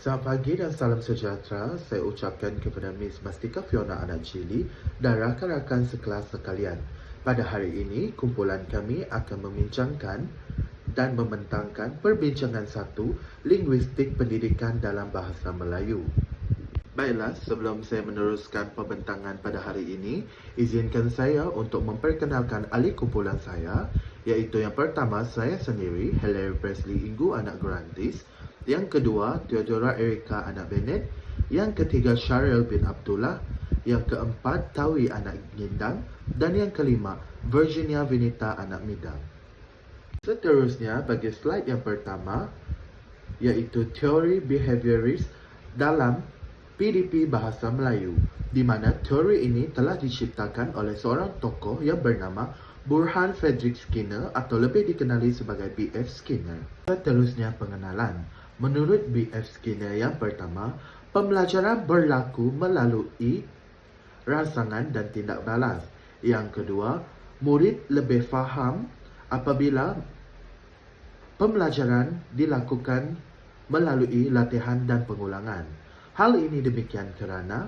Selamat pagi dan salam sejahtera. Saya ucapkan kepada Miss Mastika Fiona Anak Cili dan rakan-rakan sekelas sekalian. Pada hari ini, kumpulan kami akan membincangkan dan membentangkan perbincangan satu linguistik pendidikan dalam bahasa Melayu. Baiklah, sebelum saya meneruskan pembentangan pada hari ini, izinkan saya untuk memperkenalkan ahli kumpulan saya, iaitu yang pertama saya sendiri, Hilary Presley Inggu Anak Grantis, yang kedua Theodora Erika Anak Bennett, yang ketiga Syaril bin Abdullah, yang keempat Tawi Anak Gindang, dan yang kelima Virginia Vinita Anak Midang. Seterusnya bagi slide yang pertama, iaitu teori behaviorist dalam PDP Bahasa Melayu, di mana teori ini telah diciptakan oleh seorang tokoh yang bernama Burhan Frederick Skinner atau lebih dikenali sebagai B.F. Skinner. Seterusnya pengenalan. Menurut B.F. Skinner yang pertama, pembelajaran berlaku melalui rangsangan dan tindak balas. Yang kedua, murid lebih faham apabila pembelajaran dilakukan melalui latihan dan pengulangan. Hal ini demikian kerana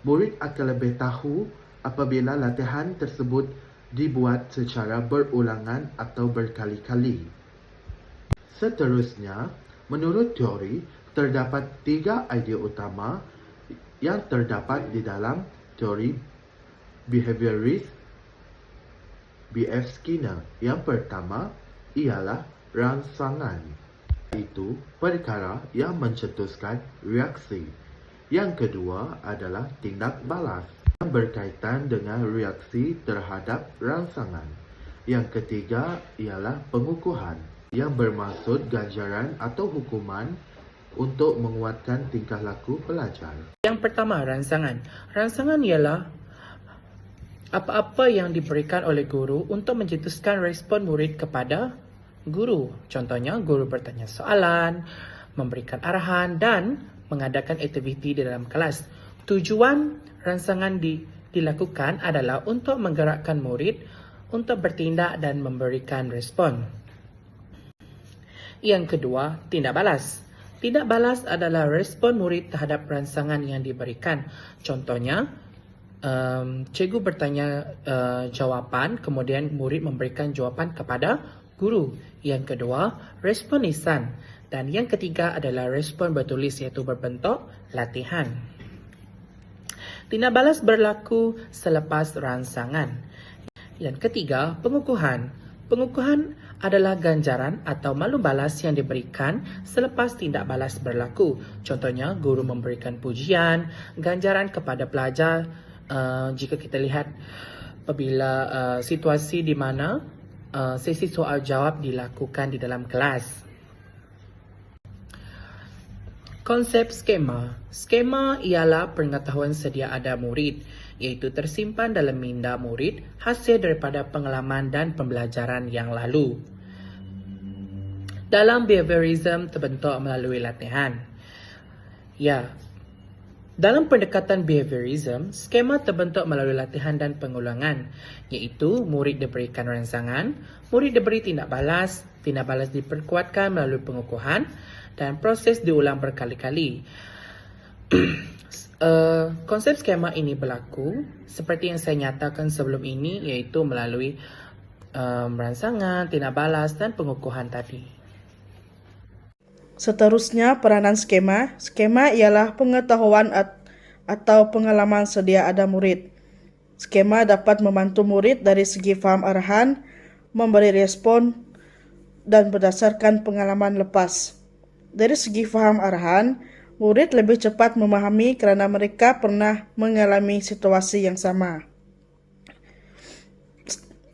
murid akan lebih tahu apabila latihan tersebut dibuat secara berulangan atau berkali-kali. Seterusnya, menurut teori, terdapat 3 idea utama yang terdapat di dalam teori behaviorist B.F. Skinner. Yang pertama ialah rangsangan, iaitu perkara yang mencetuskan reaksi. Yang kedua adalah tindak balas yang berkaitan dengan reaksi terhadap rangsangan. Yang ketiga ialah pengukuhan yang bermaksud ganjaran atau hukuman untuk menguatkan tingkah laku pelajar. Yang pertama, rangsangan. Rangsangan ialah apa-apa yang diberikan oleh guru untuk mencetuskan respon murid kepada guru. Contohnya, guru bertanya soalan, memberikan arahan dan mengadakan aktiviti di dalam kelas. Tujuan rangsangan dilakukan adalah untuk menggerakkan murid untuk bertindak dan memberikan respon. Yang kedua, tindak balas. Tindak balas adalah respon murid terhadap rangsangan yang diberikan. Contohnya, cikgu bertanya jawapan, kemudian murid memberikan jawapan kepada guru. Yang kedua, respon lisan. Dan yang ketiga adalah respon bertulis, iaitu berbentuk latihan. Tindak balas berlaku selepas rangsangan. Yang ketiga, pengukuhan. Pengukuhan adalah ganjaran atau maklum balas yang diberikan selepas tindak balas berlaku. Contohnya, guru memberikan pujian, ganjaran kepada pelajar jika kita lihat apabila situasi di mana sesi soal jawab dilakukan di dalam kelas. Konsep skema. Skema ialah pengetahuan sedia ada murid, iaitu tersimpan dalam minda murid hasil daripada pengalaman dan pembelajaran yang lalu. Dalam behaviorism terbentuk melalui latihan. Dalam pendekatan behaviorism, skema terbentuk melalui latihan dan pengulangan, iaitu murid diberikan rangsangan, murid diberi tindak balas diperkuatkan melalui pengukuhan, dan proses diulang berkali-kali. Konsep skema ini berlaku seperti yang saya nyatakan sebelum ini, iaitu melalui rangsangan, tindak balas dan pengukuhan tadi. Seterusnya, peranan skema. Skema ialah pengetahuan atau pengalaman sedia ada murid. Skema dapat membantu murid dari segi faham arahan, memberi respon, dan berdasarkan pengalaman lepas. Dari segi faham arahan, murid lebih cepat memahami kerana mereka pernah mengalami situasi yang sama.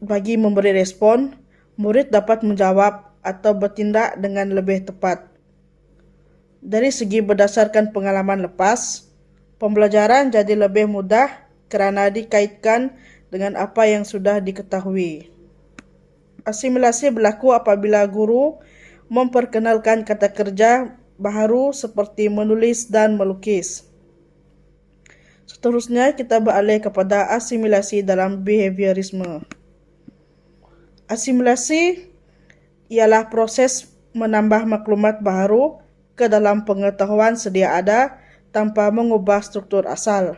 Bagi memberi respon, murid dapat menjawab atau bertindak dengan lebih tepat. Dari segi berdasarkan pengalaman lepas, pembelajaran jadi lebih mudah kerana dikaitkan dengan apa yang sudah diketahui. Asimilasi berlaku apabila guru memperkenalkan kata kerja baharu seperti menulis dan melukis. Seterusnya, kita beralih kepada asimilasi dalam behaviorisme. Asimilasi ialah proses menambah maklumat baharu ke dalam pengetahuan sedia ada tanpa mengubah struktur asal.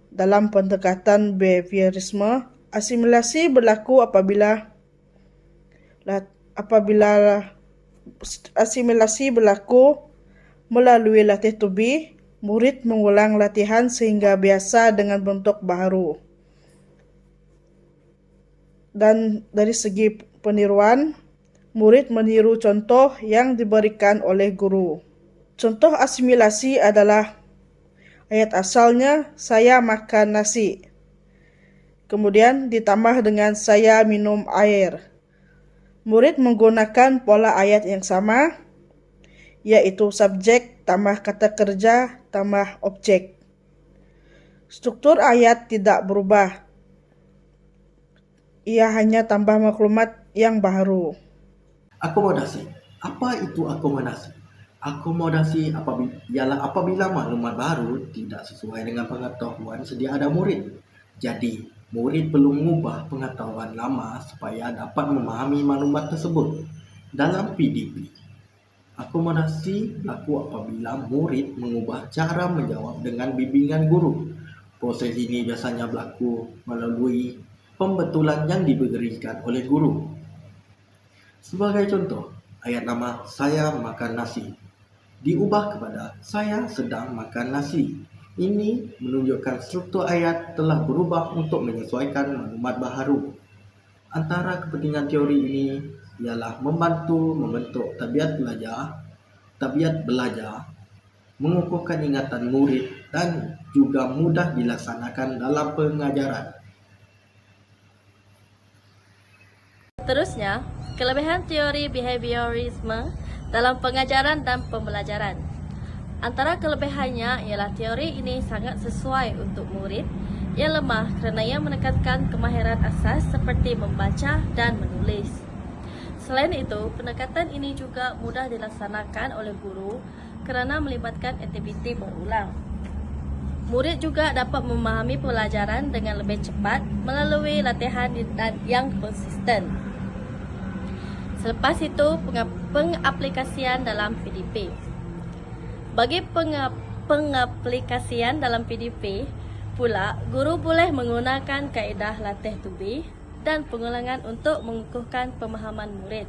Dalam pendekatan behaviorisme, asimilasi berlaku apabila asimilasi berlaku melalui latih tubi, murid mengulang latihan sehingga biasa dengan bentuk baru. Dan dari segi peniruan, murid meniru contoh yang diberikan oleh guru. Contoh asimilasi adalah ayat asalnya, saya makan nasi. Kemudian ditambah dengan saya minum air. Murid menggunakan pola ayat yang sama, yaitu subjek tambah kata kerja tambah objek. Struktur ayat tidak berubah. Ia hanya tambah maklumat yang baru. Akomodasi. Apa itu akomodasi? Akomodasi ialah apabila maklumat baru tidak sesuai dengan pengetahuan sedia ada murid. Jadi, murid perlu mengubah pengetahuan lama supaya dapat memahami maklumat tersebut. Dalam PDP, akomodasi berlaku apabila murid mengubah cara menjawab dengan bimbingan guru. Proses ini biasanya berlaku melalui pembetulan yang diberikan oleh guru. Sebagai contoh, ayat nama saya makan nasi diubah kepada saya sedang makan nasi. Ini menunjukkan struktur ayat telah berubah untuk menyesuaikan maklumat baharu. Antara kepentingan teori ini ialah membantu membentuk tabiat belajar, mengukuhkan ingatan murid dan juga mudah dilaksanakan dalam pengajaran. Seterusnya, kelebihan teori behaviorisme dalam pengajaran dan pembelajaran. Antara kelebihannya ialah teori ini sangat sesuai untuk murid yang lemah kerana ia menekankan kemahiran asas seperti membaca dan menulis. Selain itu, pendekatan ini juga mudah dilaksanakan oleh guru kerana melibatkan aktiviti berulang. Murid juga dapat memahami pelajaran dengan lebih cepat melalui latihan yang konsisten. Selepas itu, pengaplikasian dalam PDP. Bagi pengaplikasian dalam PDP pula, guru boleh menggunakan kaedah latih tubi dan pengulangan untuk mengukuhkan pemahaman murid.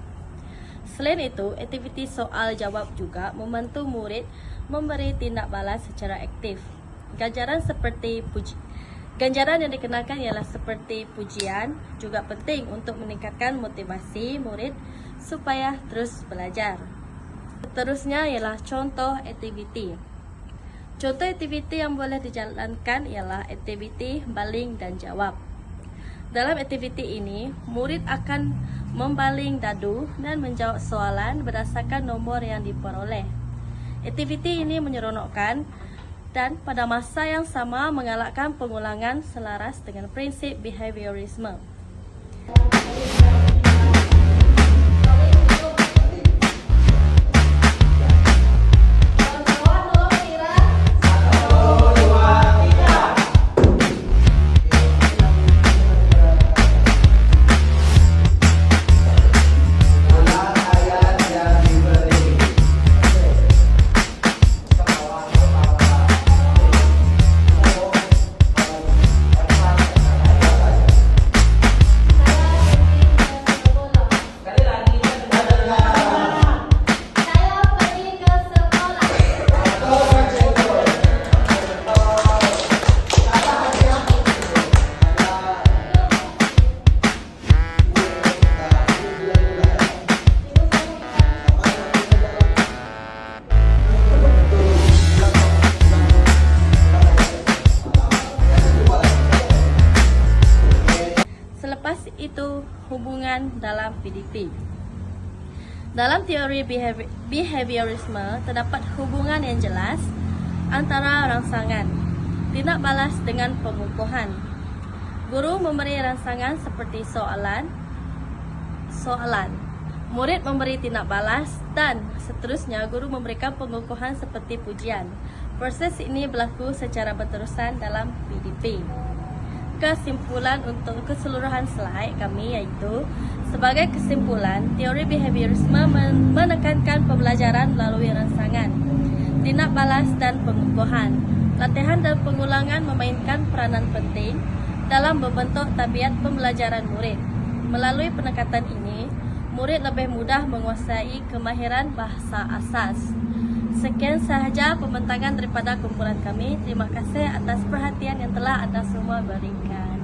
Selain itu, aktiviti soal jawab juga membantu murid memberi tindak balas secara aktif. Ganjaran yang dikenakan ialah seperti pujian juga penting untuk meningkatkan motivasi murid supaya terus belajar. Seterusnya ialah contoh aktiviti. Contoh aktiviti yang boleh dijalankan ialah aktiviti baling dan jawab. Dalam aktiviti ini, murid akan membaling dadu dan menjawab soalan berdasarkan nombor yang diperoleh. Aktiviti ini menyeronokkan dan pada masa yang sama menggalakkan pengulangan selaras dengan prinsip behaviorisme. Itu hubungan dalam PDP. Dalam teori behaviorisme terdapat hubungan yang jelas antara rangsangan, tindak balas dengan pengukuhan. Guru memberi rangsangan seperti soalan, murid memberi tindak balas dan seterusnya guru memberikan pengukuhan seperti pujian. Proses ini berlaku secara berterusan dalam PDP. kesimpulan untuk keseluruhan slide kami yaitu sebagai kesimpulan, teori behaviorisme menekankan pembelajaran melalui rangsangan, tindak balas dan pengukuhan. Latihan dan pengulangan memainkan peranan penting dalam membentuk tabiat pembelajaran murid. Melalui pendekatan ini, murid lebih mudah menguasai kemahiran bahasa asas. Sekian sahaja pembentangan daripada kumpulan kami. Terima kasih atas perhatian yang telah anda semua berikan.